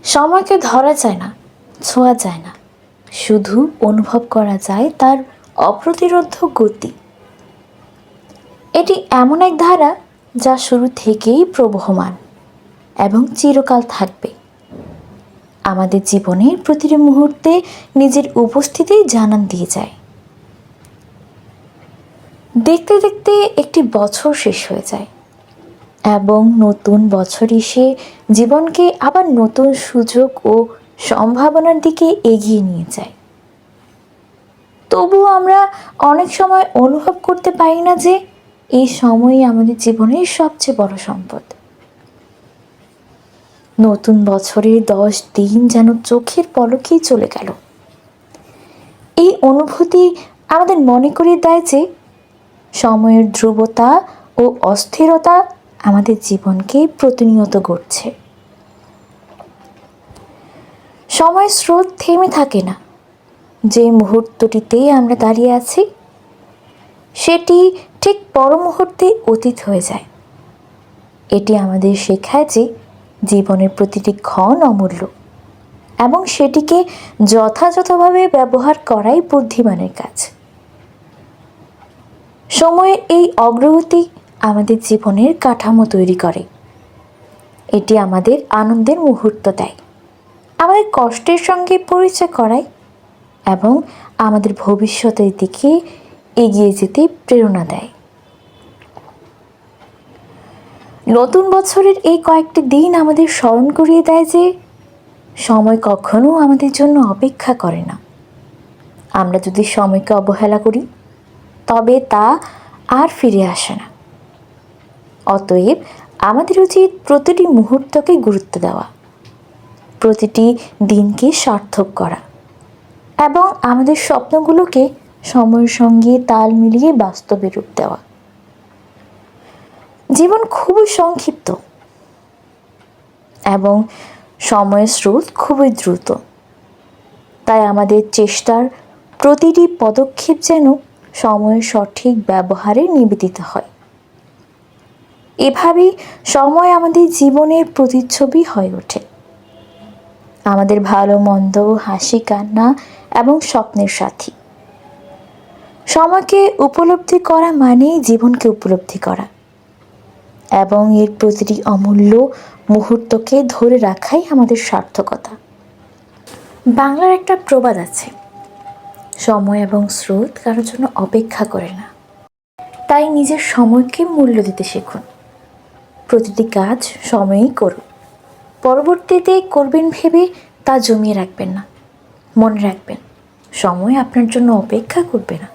সময়কে ধরা যায় না, ছোঁয়া যায় না, শুধু অনুভব করা যায় তার অপ্রতিরোধ্য গতি। এটি এমন এক ধারা যা শুরু থেকেই প্রবহমান এবং চিরকাল থাকবে। আমাদের জীবনের প্রতিটি মুহূর্তে নিজের উপস্থিতি জানান দিয়ে যায়। দেখতে দেখতে একটি বছর শেষ হয়ে যায় এবং নতুন বছর এসে জীবনকে আবার নতুন সুযোগ ও সম্ভাবনার দিকে এগিয়ে নিয়ে যায়। তবুও আমরা অনেক সময় অনুভব করতে পারি না যে এই সময়ই আমাদের জীবনের সবচেয়ে বড় সম্পদ। নতুন বছরের 10 দিন যেন চোখের পলকেই চলে গেল। এই অনুভূতি আমাদের মনে করিয়ে দেয় যে সময়ের ধ্রুবতা ও অস্থিরতা আমাদের জীবনকে প্রতিনিয়ত গড়ছে। সময়ের স্রোত থেমে থাকে না। যে মুহূর্তটিতে আমরা দাঁড়িয়ে আছি সেটি ঠিক পর মুহূর্তে অতীত হয়ে যায়। এটি আমাদের শেখায় যে জীবনের প্রতিটি ক্ষণ অমূল্য এবং সেটিকে যথাযথভাবে ব্যবহার করাই বুদ্ধিমানের কাজ। সময়ের এই অগ্রগতি আমাদের জীবনের কাঠামো তৈরি করে। এটি আমাদের আনন্দের মুহূর্ত দেয়, আমাদের কষ্টের সঙ্গে পরিচয় করায় এবং আমাদের ভবিষ্যতের দিকে এগিয়ে যেতে প্রেরণা দেয়। নতুন বছরের এই কয়েকটি দিন আমাদের স্মরণ করিয়ে দেয় যে সময় কখনো আমাদের জন্য অপেক্ষা করে না। আমরা যদি সময়কে অবহেলা করি তবে তা আর ফিরে আসে না। অতএব আমাদের উচিত প্রতিটি মুহূর্তকে গুরুত্ব দেওয়া, প্রতিটি দিনকে সার্থক করা এবং আমাদের স্বপ্নগুলোকে সময়ের সঙ্গে তাল মিলিয়ে বাস্তবে রূপ দেওয়া। জীবন খুবই সংক্ষিপ্ত এবং সময়ের স্রোত খুবই দ্রুত। তাই আমাদের চেষ্টার প্রতিটি পদক্ষেপ যেন সময়ের সঠিক ব্যবহারে নিবেদিত হয়। এভাবেই সময় আমাদের জীবনের প্রতিচ্ছবি হয়ে ওঠে, আমাদের ভালো মন্দ, হাসি কান্না এবং স্বপ্নের সাথী। সময়কে উপলব্ধি করা মানেই জীবনকে উপলব্ধি করা এবং এর প্রতিটি অমূল্য মুহূর্তকে ধরে রাখাই আমাদের সার্থকতা। বাংলার একটা প্রবাদ আছে, সময় এবং স্রোত কারোর জন্য অপেক্ষা করে না। তাই নিজের সময়কে মূল্য দিতে শিখুন। প্রতিটি কাজ সময়েই করুন। পরবর্তীতে করবেন ভেবে তা জমিয়ে রাখবেন না। মনে রাখবেন, সময় আপনার জন্য অপেক্ষা করবে না।